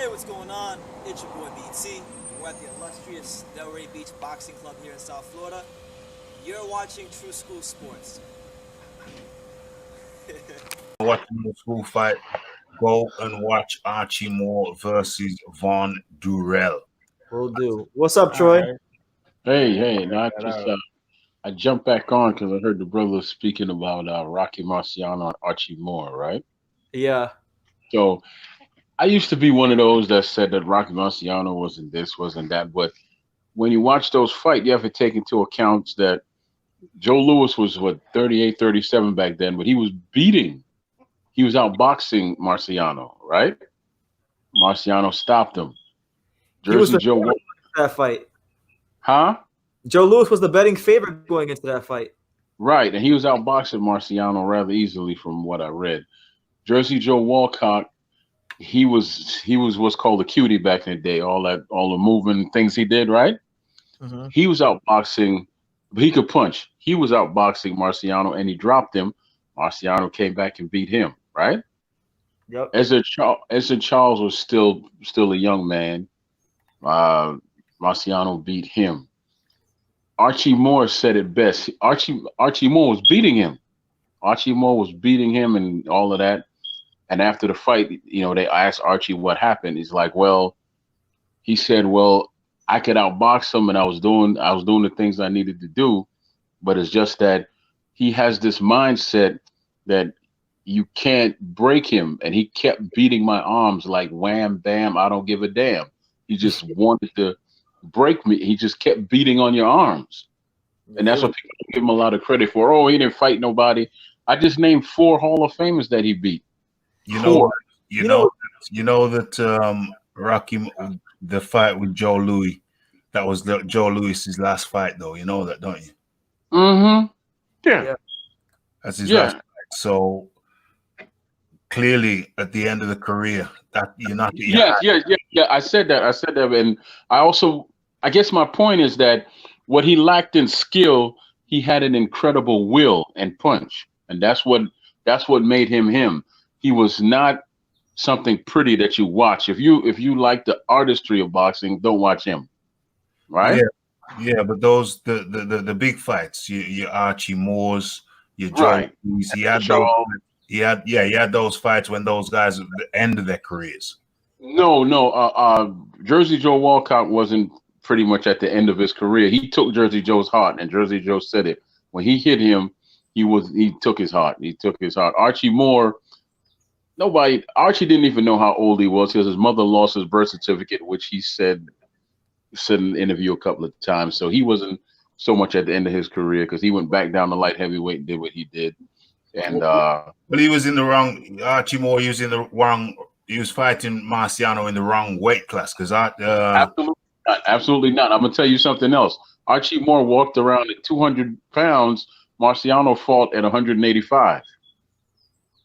Hey, what's going on? It's your boy BT. We're at the illustrious Delray Beach Boxing Club here in South Florida. You're watching True School Sports. Watching the school fight, go and watch Archie Moore versus Von Durrell. Will do. What's up, All Troy? right. Hey, no, Check that out. I jumped back on because I heard the brother speaking about Rocky Marciano and Archie Moore, right? Yeah. So I used to be one of those that said that Rocky Marciano wasn't this, wasn't that. But when you watch those fight, you have to take into account that Joe Louis was, 38, 37 back then, but he was outboxing Marciano, right? Marciano stopped him. He was Jersey the Joe, favorite in that fight. huh? Joe Louis was the betting favorite going into that fight. Right, and he was outboxing Marciano rather easily from what I read. Jersey Joe Walcott, he was what's called a cutie back in the day. All the moving things he did, right? Mm-hmm. He was outboxing, but he could punch. He was outboxing Marciano, and he dropped him. Marciano came back and beat him, right? Yep. Ezra Charles was still a young man. Marciano beat him. Archie Moore said it best. Archie Moore was beating him. Archie Moore was beating him and all of that. And after the fight, they asked Archie what happened. He's like, well, he said, well, I could outbox him and I was doing the things I needed to do, but it's just that he has this mindset that you can't break him. And he kept beating my arms like wham, bam, I don't give a damn. He just wanted to break me. He just kept beating on your arms. And that's what people don't give him a lot of credit for. Oh, he didn't fight nobody. I just named 4 Hall of Famers that he beat. You know that Rocky, the fight with Joe Louis, that was Joe Louis's last fight, though. You know that, don't you? Mm-hmm. Yeah. That's his last fight. So clearly, at the end of the career, that you're not. Yeah. I said that, and I guess my point is that what he lacked in skill, he had an incredible will and punch, and that's what made him him. He was not something pretty that you watch. If you like the artistry of boxing, don't watch him. Right? Yeah, but those the big fights, your Archie Moores, your Joe Louis, he had those fights when those guys at the end of their careers. No. Jersey Joe Walcott wasn't pretty much at the end of his career. He took Jersey Joe's heart, and Jersey Joe said it. When he hit him, he took his heart. Archie Moore, Archie didn't even know how old he was because his mother lost his birth certificate, which he said in an interview a couple of times. So he wasn't so much at the end of his career because he went back down to light heavyweight and did what he did. And but he was in the wrong. Archie Moore, he was in the wrong. He was fighting Marciano in the wrong weight class because absolutely not. I'm gonna tell you something else. Archie Moore walked around at 200 pounds. Marciano fought at 185.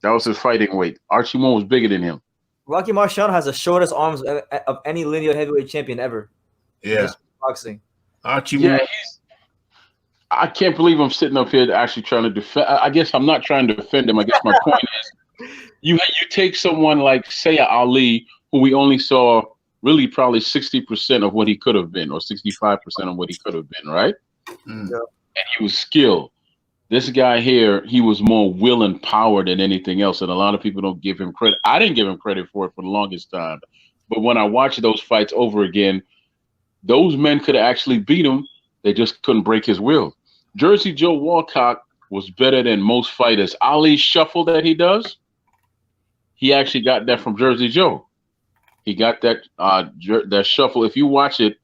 That was his fighting weight. Archie Moore was bigger than him. Rocky Marciano has the shortest arms of any linear heavyweight champion ever. Yeah. Boxing. Archie Moore. I can't believe I'm sitting up here actually trying to defend. I guess I'm not trying to defend him. I guess my point is, you take someone like Saya Ali, who we only saw really probably 60% of what he could have been, or 65% of what he could have been, right? Mm. Yeah. And he was skilled. This guy here, he was more will and power than anything else, and a lot of people don't give him credit. I didn't give him credit for it for the longest time, but when I watched those fights over again, those men could have actually beat him. They just couldn't break his will. Jersey Joe Walcott was better than most fighters. Ali's shuffle that he does, he actually got that from Jersey Joe. He got that shuffle. If you watch it,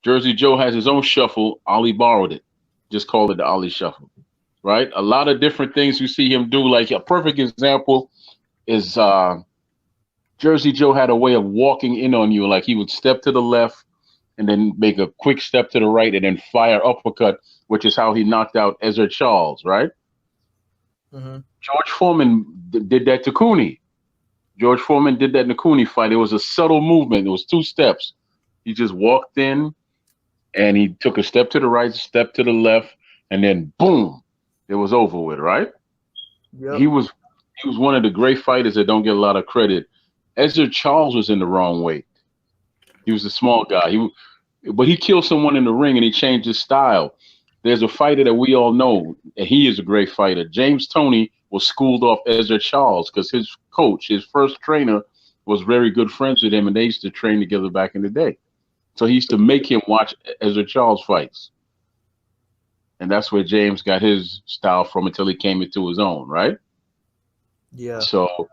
Jersey Joe has his own shuffle. Ali borrowed it. Just called it the Ali shuffle. Right? A lot of different things you see him do. Like a perfect example is Jersey Joe had a way of walking in on you. Like he would step to the left and then make a quick step to the right and then fire uppercut, which is how he knocked out Ezra Charles, right? Mm-hmm. George Foreman did that to Cooney. George Foreman did that in the Cooney fight. It was a subtle movement. It was 2 steps. He just walked in and he took a step to the right, step to the left, and then boom, it was over with, right? Yep. He was one of the great fighters that don't get a lot of credit. Ezra Charles was in the wrong weight. He was a small guy. But he killed someone in the ring and he changed his style. There's a fighter that we all know, and he is a great fighter. James Toney was schooled off Ezra Charles because his coach, his first trainer, was very good friends with him, and they used to train together back in the day. So he used to make him watch Ezra Charles fights. And that's where James got his style from until he came into his own, right? Yeah. So,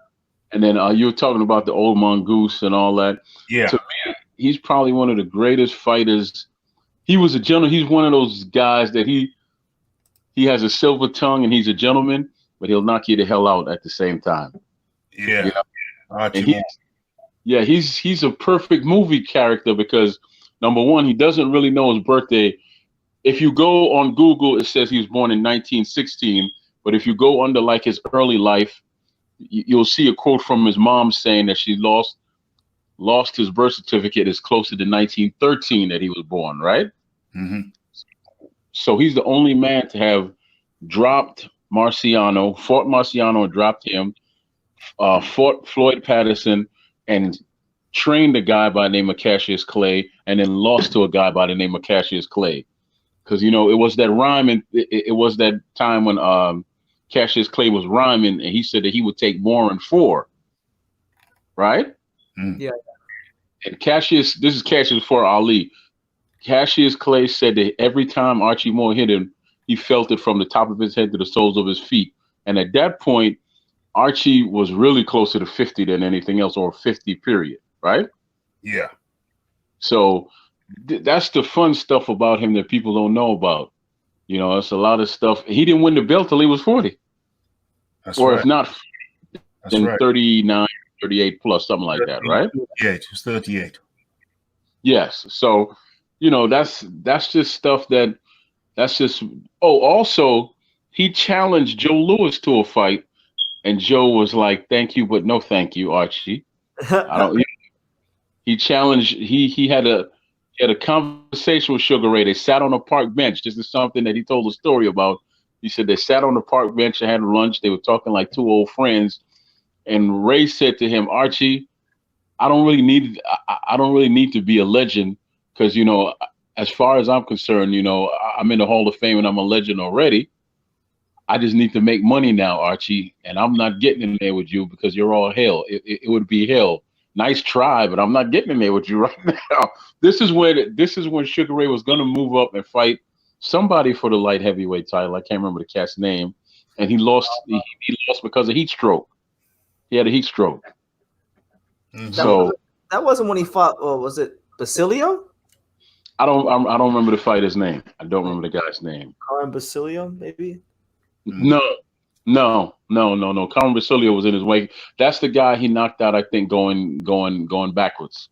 and then you were talking about the old mongoose and all that. Yeah. To me, he's probably one of the greatest fighters. He was a gentleman. He's one of those guys that he has a silver tongue and he's a gentleman, but he'll knock you the hell out at the same time. Yeah. You know? Archie And he's a perfect movie character because, number one, he doesn't really know his birthday. If you go on Google, it says he was born in 1916, but if you go under like his early life, you'll see a quote from his mom saying that she lost his birth certificate is closer to 1913 that he was born, right? Mm-hmm. So he's the only man to have dropped Marciano, fought Marciano and dropped him, fought Floyd Patterson and trained a guy by the name of Cassius Clay and then lost to a guy by the name of Cassius Clay. Because, it was that rhyme and it was that time when Cassius Clay was rhyming and he said that he would take Moorre in 4, right? Mm. Yeah. And this is Cassius for Ali. Cassius Clay said that every time Archie Moorre hit him, he felt it from the top of his head to the soles of his feet. And at that point, Archie was really closer to 50 than anything else, or 50 period, right? Yeah. So that's the fun stuff about him that people don't know about. It's a lot of stuff. He didn't win the belt till he was 40. That's or right. if not, That's then right. 39, 38 plus, something like that, right? 38. It was 38. Yes. So, that's just stuff that's just. Oh, also, he challenged Joe Louis to a fight, and Joe was like, "Thank you, but no thank you, Archie." I don't. He challenged. He had a conversation with Sugar Ray. They sat on a park bench. This is something that he told a story about. He said they sat on the park bench and had lunch. They were talking like two old friends, and Ray said to him, "Archie, I don't really need to be a legend because as far as I'm concerned, I'm in the Hall of Fame and I'm a legend already. I just need to make money now, Archie, and I'm not getting in there with you because you're all hell. It would be hell. Nice try, but I'm not getting in there with you right now." This is when Sugar Ray was gonna move up and fight somebody for the light heavyweight title. I can't remember the cat's name, and he lost. He lost because of heat stroke. He had a heat stroke. Mm-hmm. That wasn't when he fought. Was it Basilio? I don't remember the fighter's name. I don't remember the guy's name. Carmen Basilio, maybe. No. Carmen Basilio was in his wake. That's the guy he knocked out, I think, going backwards.